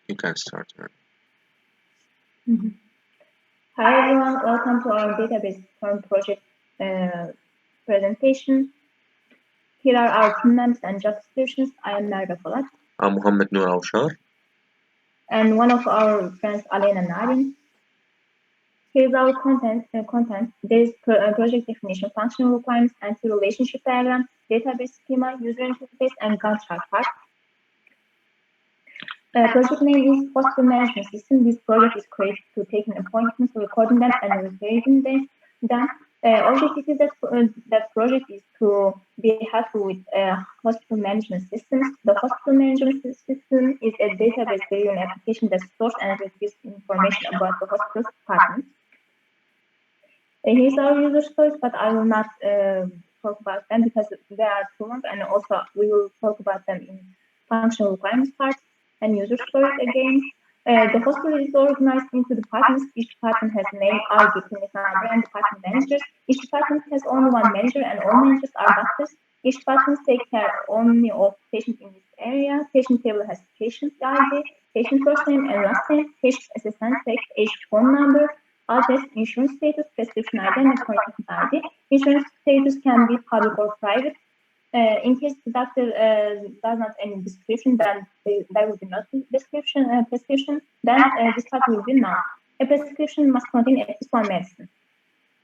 You can start. Mhm. Hi everyone, welcome to our database form project uh, presentation. Here are our team names and job descriptions. I am Merve Polat, I'm Mohammed Noor Awshar. and one of our friends, Alena Narin. Here is our content. There is project definition, functional requirements, anti-relationship diagram, database schema, user interface, and Gantt chart part. Project name is hospital management system. This project is created to taking appointments, recording them, and retrieving them. Objective is that project is to be helpful with hospital management systems. The hospital management system is a database-driven application that stores and retrieves information about the hospital's department. Here's our user stories, but I will not talk about them because they are too long, and also we will talk about them in functional requirements part and user stories again. The hospital is organized into departments. Each department has name, ID, clinic number, and department managers. Each department has only one manager, and all managers are doctors. Each department takes care only of patients in this area. Patient table has patient ID, patient first name and last name, patient assistant text, age, phone number, address, insurance status, prescription ID, and appointment ID. Insurance status can be public or private. In case the doctor does not any description, then there will be no prescription. Then this part will be none. A prescription must contain at least one medicine.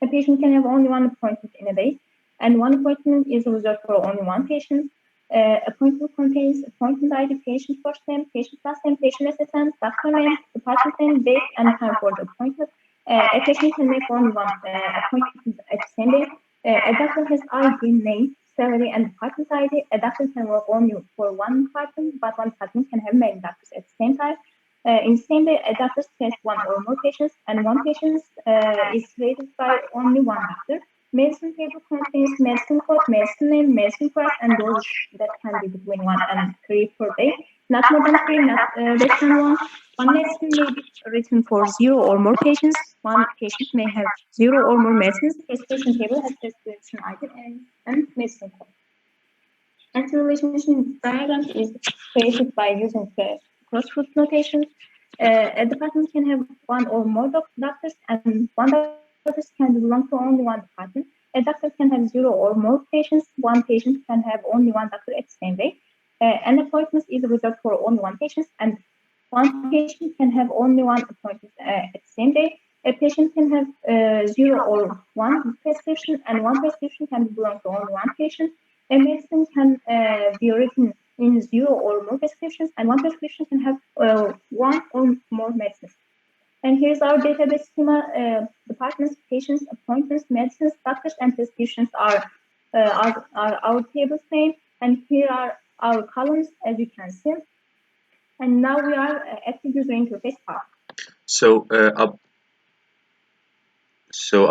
A patient can have only one appointment in a day, and one appointment is reserved for only one patient. Appointment contains appointment ID, patient first name, patient last name, patient assistant, doctor name, department name, date, and time for the appointment. A patient can make only one appointment at the same day. A doctor has ID, name, salary, and department ID. A doctor can work only for one department, but one department can have many doctors at the same time. In the same way, a doctor treats one or more patients, and one patient is treated by only one doctor. Medicine table contains medicine code, medicine name, medicine price, and dosage that can be between 1 and 3 per day. Not more than 3, not less than 1. One medicine may be written for 0 or more patients. One patient may have 0 or more medicines. Prescription table has prescription item and medicine code. Anti-relationship diagram is created by using crossroad notation. A department can have one or more doctors, and one doctor can belong to only one department. A doctor can have 0 or more patients. One patient can have only one doctor at the same day. An appointment is reserved for only one patient, and one patient can have only one appointment at the same day. A patient can have 0 or 1 prescription, and one prescription can belong to only one patient. A medicine can be written in 0 or more prescriptions, and one prescription can have one or more medicines. And here's our database schema. Departments, patients, appointments, medicines, doctors, and prescriptions are our tables name. And here are our columns, as you can see. And now we are at the user interface part. So,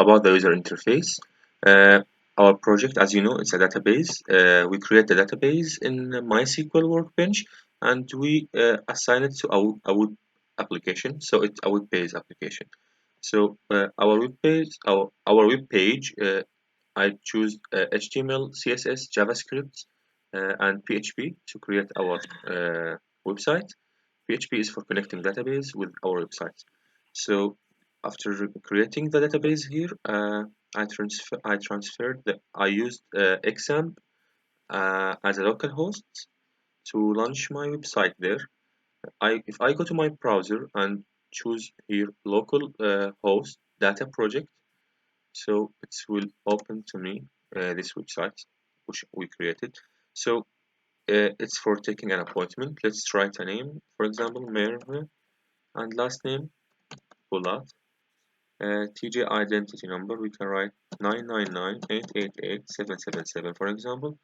about the user interface, uh, our project, as you know, it's a database. We create the database in MySQL Workbench, and we assign it to a web application. So it's a web-based application. So our web page, I choose HTML, CSS, JavaScript, and PHP to create our website. PHP is for connecting database with our website. So after creating the database here, I used XAMPP as a local host to launch my website there. If I go to my browser and choose here local host data project, so it will open to me this website which we created. So it's for taking an appointment. Let's write a name, for example, Merve, and last name Polat. TJ identity number, we can write 999-888-777, for example.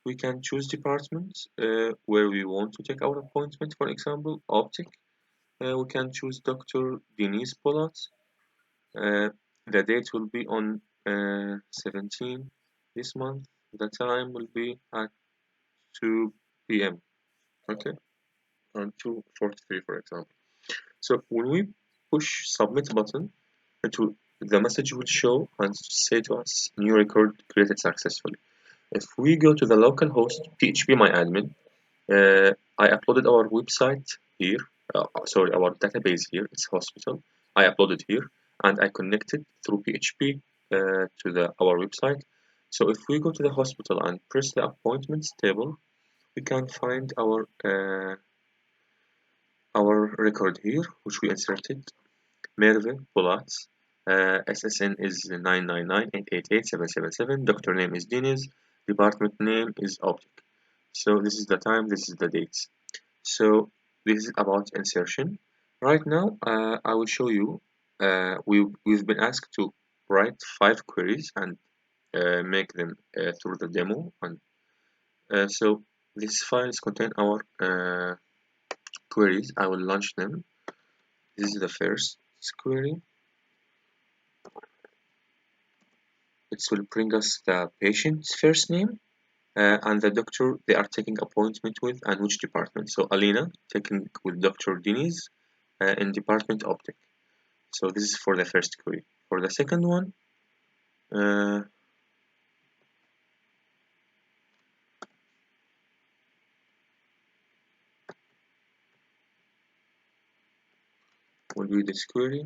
We can choose departments where we want to take our appointment, for example, optic. We can choose Dr. Denise Polat. Uh, the date will be on 17 this month. The time will be at 2 p.m. Okay, on 2:43, for example. So when we push submit button, the message will show and say to us new record created successfully. If we go to the local host PHP my admin, I uploaded our website here. sorry, our database here, it's hospital. I uploaded here and I connected through PHP to our website. So if we go to the hospital and press the appointments table, we can find our record here, which we inserted. Merve Polat. SSN is 999-888-777. Doctor name is Deniz. Department name is Optic. So this is the time, this is the dates. So this is about insertion. Right now, I will show you. We've been asked to write 5 queries and make them through the demo. And so these files contain our queries. I will launch them. This is the first query. It will bring us the patient's first name and the doctor they are taking appointment with and which department. So Alina taking with Dr. Diniz in department optic. So this is for the first query. For the second one, uh, will be this query.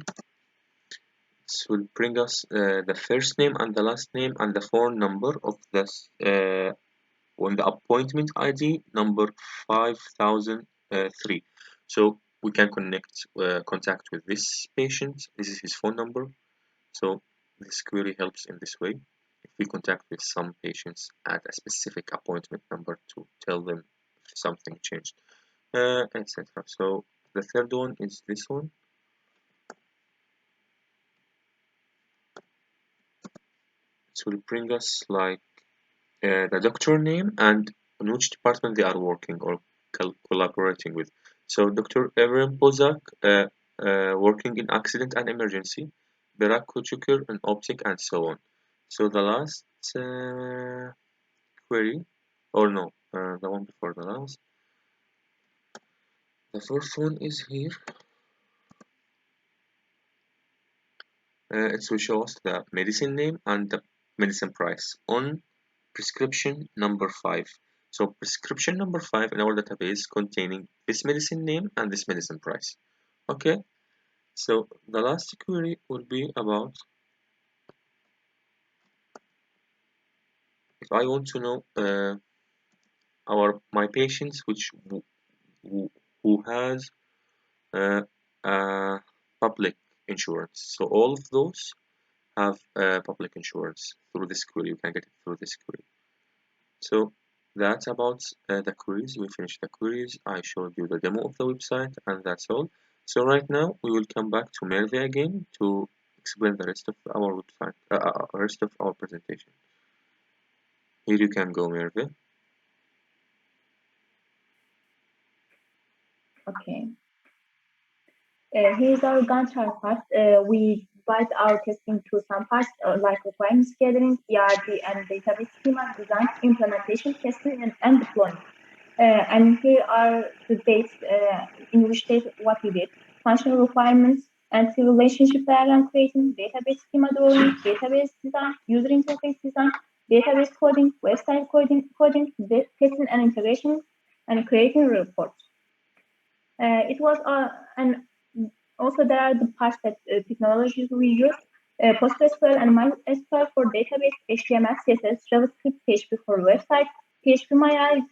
This will bring us the first name and the last name and the phone number of this on the appointment ID number 5003. So we can contact with this patient. This is his phone number. So this query helps in this way. If we contact with some patients at a specific appointment number to tell them if something changed, etc. So the third one is this one. It will bring us like the doctor name and in which department they are working or collaborating with. So Dr. Evren Bozak working in accident and emergency, Berak Koçukur in optic and so on. So the last query, or no, the one before the last, the fourth one is here. It will show us the medicine name and the medicine price on prescription number 5. So prescription number 5 in our database containing this medicine name and this medicine price. Okay, so the last query will be about if I want to know my patients who has uh, public insurance. So all of those have public insurance through this query. You can get it through this query. So that's about the queries. We finished the queries. I showed you the demo of the website, and that's all. So right now we will come back to Merve again to explain the rest of our website, rest of our presentation. Here you can go, Merve. Okay. Here's our Gantt chart part. We divide our testing to some parts like requirements gathering, ERD, and database schema design, implementation, testing, and deployment. And here are the dates in which date what we did. Functional requirements, entity relationship diagram creating, database schema drawing, database design, user interface design, database coding, website coding, testing and integration, and creating reports. It was and also there are the parts that technologies we use. PostgreSQL and MySQL for database, HTML, CSS, JavaScript, PHP for website, PHP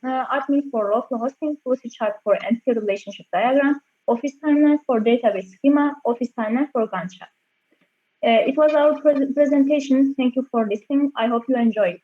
admin for local hosting, Lucy chart for entity relationship diagram, Office timeline for database schema, Office timeline for Gantt chart. It was our presentation. Thank you for listening. I hope you enjoyed.